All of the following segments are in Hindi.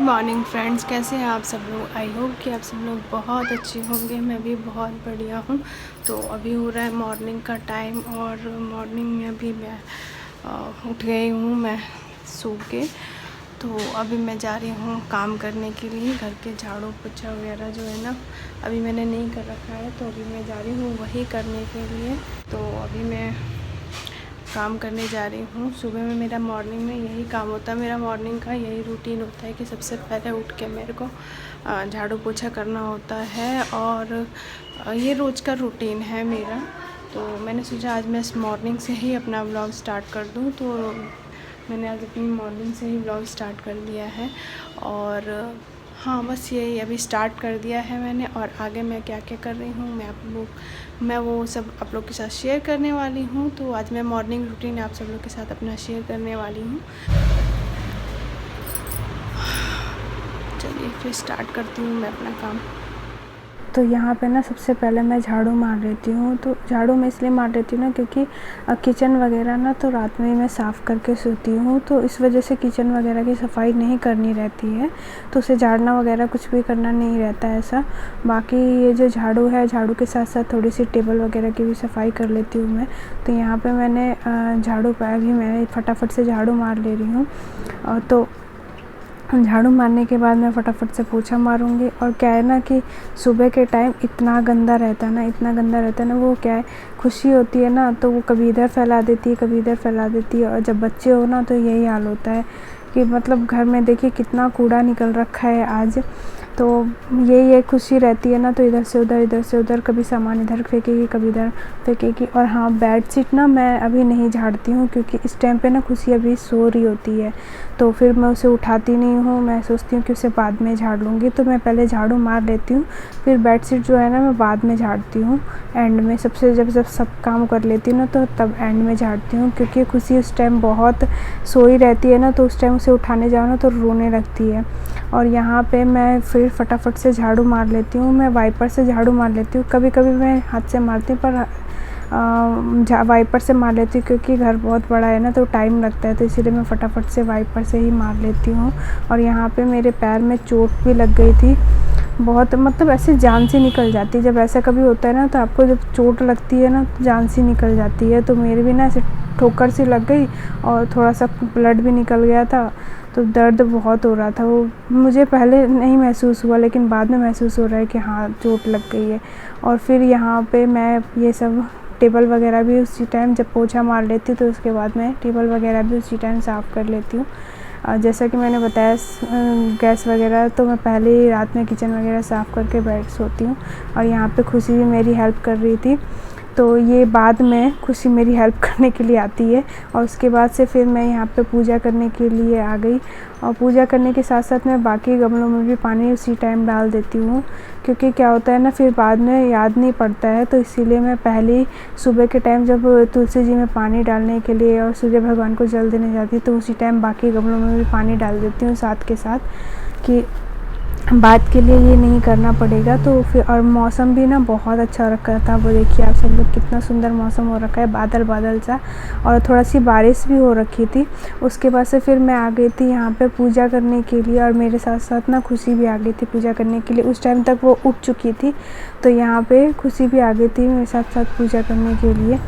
मॉर्निंग फ्रेंड्स, कैसे हैं आप सब लोग। आई होप कि आप सब लोग बहुत अच्छे होंगे। मैं भी बहुत बढ़िया हूँ। तो अभी हो रहा है मॉर्निंग का टाइम और मॉर्निंग में अभी मैं उठ गई हूँ मैं सो के। तो अभी मैं जा रही हूँ काम करने के लिए। घर के झाड़ू पोछा वगैरह जो है ना अभी मैंने नहीं कर रखा है, तो अभी मैं जा रही हूँ वही करने के लिए। तो अभी मैं काम करने जा रही हूँ। सुबह में मेरा मॉर्निंग में यही काम होता है, मेरा मॉर्निंग का यही रूटीन होता है कि सबसे पहले उठ के मेरे को झाड़ू पोछा करना होता है और ये रोज़ का रूटीन है मेरा। तो मैंने सोचा आज मैं इस मॉर्निंग से ही अपना व्लॉग स्टार्ट कर दूँ, तो मैंने आज अपनी मॉर्निंग से ही व्लॉग स्टार्ट कर दिया है। और हाँ, बस यही अभी स्टार्ट कर दिया है मैंने। और आगे मैं क्या क्या कर रही हूँ मैं वो सब आप लोग के साथ शेयर करने वाली हूँ। तो आज मैं मॉर्निंग रूटीन आप सब लोग के साथ अपना शेयर करने वाली हूँ। चलिए फिर स्टार्ट करती हूँ मैं अपना काम। तो यहाँ पे ना सबसे पहले मैं झाड़ू मार लेती हूँ। तो झाड़ू मैं इसलिए मार लेती हूँ ना क्योंकि किचन वगैरह ना तो रात में मैं साफ़ करके सोती हूँ, तो इस वजह से किचन वगैरह की सफाई नहीं करनी रहती है, तो उसे झाड़ना वगैरह कुछ भी करना नहीं रहता है ऐसा। बाकी ये जो झाड़ू है, झाड़ू के साथ साथ थोड़ी सी टेबल वगैरह की भी सफाई कर लेती हूँ मैं। तो यहाँ पर मैंने झाड़ू पाया भी मैंने फटाफट से झाड़ू मार ले रही हूँ। तो झाड़ू मारने के बाद मैं फटाफट से पोछा मारूंगी। और क्या है ना कि सुबह के टाइम इतना गंदा रहता है ना, वो क्या है, खुशी होती है ना तो वो कभी इधर फैला देती है कभी इधर फैला देती है। और जब बच्चे हो ना तो यही हाल होता है कि मतलब घर में देखिए कितना कूड़ा निकल रखा है आज। तो यही एक खुशी रहती है ना, तो इधर से उधर कभी सामान इधर फेंकेगी कभी इधर फेंकेगी। और हाँ, बेडशीट ना मैं अभी नहीं झाड़ती हूँ क्योंकि इस टाइम पे ना खुशी अभी सो रही होती है, तो फिर मैं उसे उठाती नहीं हूँ। मैं सोचती हूँ कि उसे बाद में झाड़ लूँगी, तो मैं पहले झाड़ू मार लेती हूँ, फिर बेडशीट जो है ना मैं बाद में झाड़ती हूँ एंड में। सबसे जब सब काम कर लेती हूँ ना तो तब एंड में झाड़ती हूँ, क्योंकि खुशी उस टाइम बहुत सोई रहती है ना, तो उस टाइम उसे उठाने जाओ ना तो रोने लगती है। और यहाँ पे मैं फिर फटाफट से झाड़ू मार लेती हूँ। मैं वाइपर से झाड़ू मार लेती हूँ, कभी कभी मैं हाथ से मारती हूँ, पर वाइपर से मार लेती हूँ क्योंकि घर बहुत बड़ा है ना तो टाइम लगता है, तो इसीलिए मैं फटाफट से वाइपर से ही मार लेती हूँ। और यहाँ पे मेरे पैर में चोट भी लग गई थी बहुत, मतलब ऐसे जान सी निकल जाती है। जब ऐसा कभी होता है ना तो आपको जब चोट लगती है ना तो जान सी निकल जाती है। तो मेरे भी ना ऐसे ठोकर सी लग गई और थोड़ा सा ब्लड भी निकल गया था, तो दर्द बहुत हो रहा था। वो मुझे पहले नहीं महसूस हुआ, लेकिन बाद में महसूस हो रहा है कि हाँ चोट लग गई है। और फिर यहाँ पे मैं ये सब टेबल वगैरह भी उसी टाइम जब पोछा मार लेती हूँ तो उसके बाद मैं टेबल वगैरह भी उसी टाइम साफ़ कर लेती हूँ। जैसा कि मैंने बताया गैस वगैरह तो मैं पहले ही रात में किचन वगैरह साफ़ करके बैठ सोती हूँ। और यहाँ पे खुशी भी मेरी हेल्प कर रही थी, तो ये बाद में खुशी मेरी हेल्प करने के लिए आती है। और उसके बाद से फिर मैं यहाँ पे पूजा करने के लिए आ गई। और पूजा करने के साथ साथ मैं बाकी गमलों में भी पानी उसी टाइम डाल देती हूँ, क्योंकि क्या होता है ना फिर बाद में याद नहीं पड़ता है। तो इसीलिए मैं पहले ही सुबह के टाइम जब तुलसी जी में पानी डालने के लिए और सूर्य भगवान को जल देने जाती तो उसी टाइम बाकी गमलों में भी पानी डाल देती हूँ साथ के साथ, कि बात के लिए ये नहीं करना पड़ेगा। तो फिर और मौसम भी ना बहुत अच्छा रखा था, वो देखिए आप सब लोग कितना सुंदर मौसम हो रखा है, बादल बादल सा, और थोड़ा सी बारिश भी हो रखी थी। उसके बाद से फिर मैं आ गई थी यहाँ पे पूजा करने के लिए, और मेरे साथ साथ ना खुशी भी आ गई थी पूजा करने के लिए। उस टाइम तक वो उठ चुकी थी, तो यहाँ पे खुशी भी आ गई थी मेरे साथ साथ पूजा करने के लिए।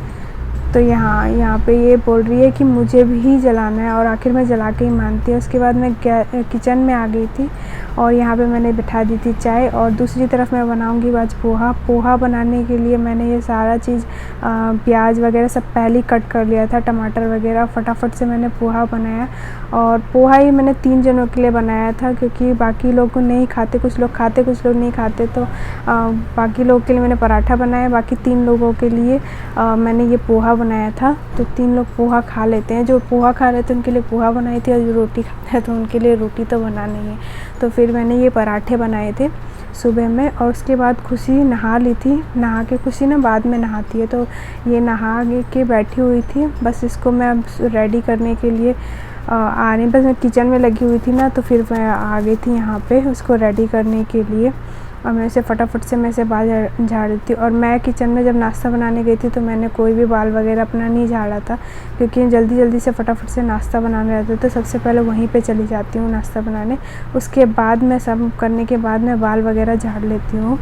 तो यहाँ पे ये बोल रही है कि मुझे भी जलाना है, और आखिर में जला के ही मानती है। उसके बाद मैं किचन में आ गई थी और यहाँ पे मैंने बिठा दी थी चाय, और दूसरी तरफ मैं बनाऊंगी आज पोहा बनाने के लिए मैंने ये सारा चीज़ प्याज वगैरह सब पहले ही कट कर लिया था, टमाटर वगैरह, फटाफट से मैंने पोहा बनाया। और पोहा ही मैंने 3 जनों के लिए बनाया था, क्योंकि बाकी लोग नहीं खाते, कुछ लोग खाते कुछ लोग नहीं खाते, तो बाकी लोग के लिए मैंने पराठा बनाया, बाकी 3 लोगों के लिए मैंने ये पोहा बनाया था। तो 3 लोग पोहा खा लेते हैं, जो पोहा खा लेते हैं उनके लिए पोहा बनाई थी, और जो रोटी खाते हैं तो उनके लिए रोटी तो बनानी है। तो फिर मैंने ये पराठे बनाए थे सुबह में। और उसके बाद खुशी नहा ली थी, नहा के खुशी ना बाद में नहाती है, तो ये नहा के बैठी हुई थी। बस इसको मैं अब रेडी करने के लिए आ रही, बस मैं किचन में लगी हुई थी ना, तो फिर मैं आ गई थी यहाँ पे उसको रेडी करने के लिए। और मैं इसे फटाफट से बाल झाड़ देती हूँ। और मैं किचन में जब नाश्ता बनाने गई थी तो मैंने कोई भी बाल वगैरह अपना नहीं झाड़ा था, क्योंकि जल्दी से फटाफट से नाश्ता बनाना रहता है, तो सबसे पहले वहीं पे चली जाती हूँ नाश्ता बनाने। उसके बाद मैं सब करने के बाद मैं बाल वगैरह झाड़ लेती हूँ।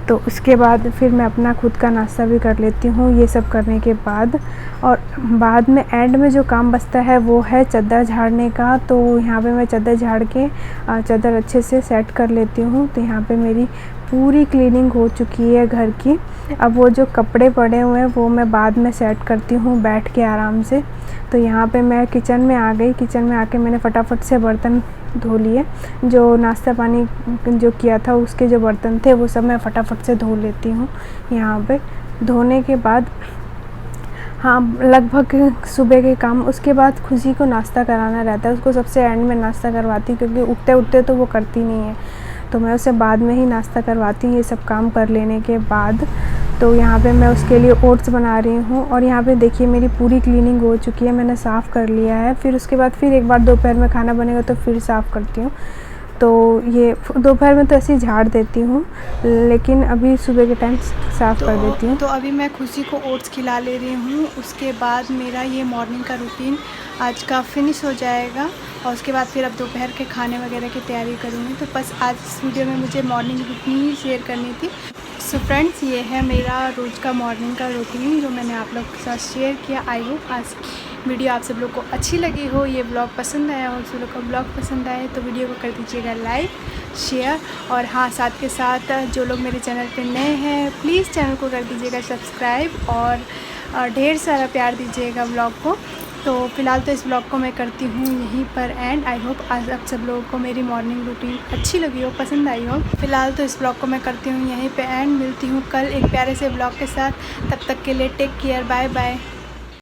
तो उसके बाद फिर मैं अपना खुद का नाश्ता भी कर लेती हूँ ये सब करने के बाद। और बाद में एंड में जो काम बचता है वो है चादर झाड़ने का। तो यहाँ पे मैं चादर झाड़ के चादर अच्छे से सेट कर लेती हूँ। तो यहाँ पे मेरी पूरी क्लीनिंग हो चुकी है घर की। अब वो जो कपड़े पड़े हुए हैं वो मैं बाद में सेट करती हूँ बैठ के आराम से। तो यहाँ पे मैं किचन में आ गई। किचन में आके मैंने फटाफट से बर्तन धो लिए। जो नाश्ता पानी जो किया था उसके जो बर्तन थे वो सब मैं फटाफट से धो लेती हूँ। यहाँ पे धोने के बाद हाँ लगभग सुबह के काम, उसके बाद खुशी को नाश्ता कराना रहता है। उसको सबसे एंड में नाश्ता करवाती हूँ, क्योंकि उठते उठते तो वो करती नहीं है, तो मैं उसे बाद में ही नाश्ता करवाती हूँ ये सब काम कर लेने के बाद। तो यहाँ पे मैं उसके लिए ओट्स बना रही हूँ। और यहाँ पे देखिए मेरी पूरी क्लीनिंग हो चुकी है, मैंने साफ़ कर लिया है। फिर उसके बाद फिर एक बार दोपहर में खाना बनेगा तो फिर साफ़ करती हूँ। तो ये दोपहर में तो ऐसे ही झाड़ देती हूँ, लेकिन अभी सुबह के टाइम साफ़ कर देती हूँ। तो अभी मैं खुशी को ओट्स खिला ले रही हूँ। उसके बाद मेरा ये मॉर्निंग का रूटीन आज का फिनिश हो जाएगा। और उसके बाद फिर अब दोपहर के खाने वगैरह की तैयारी करूँगी। तो बस आज इस वीडियो में मुझे मॉर्निंग रूटीन ही शेयर करनी थी। सो फ्रेंड्स, ये है मेरा रोज़ का मॉर्निंग का रूटीन जो मैंने आप लोग के साथ शेयर किया। आई होप आज वीडियो आप सब लोग को अच्छी लगी हो, ये ब्लॉग पसंद आया हो। सब लोग को ब्लॉग पसंद आए तो वीडियो को कर दीजिएगा लाइक, शेयर। और हाँ, साथ के साथ जो लोग मेरे चैनल पे नए हैं प्लीज़ चैनल को कर दीजिएगा सब्सक्राइब और ढेर सारा प्यार दीजिएगा ब्लॉग को। तो फ़िलहाल तो इस ब्लॉग को मैं करती हूँ यहीं पर एंड। आई होप आज आप सब लोगों को मेरी मॉर्निंग रूटीन अच्छी लगी हो, पसंद आई हो। फ़िलहाल तो इस ब्लॉग को मैं करती हूँ यहीं पे एंड। मिलती हूँ कल एक प्यारे से ब्लॉग के साथ। तब तक के लिए टेक केयर, बाय बाय।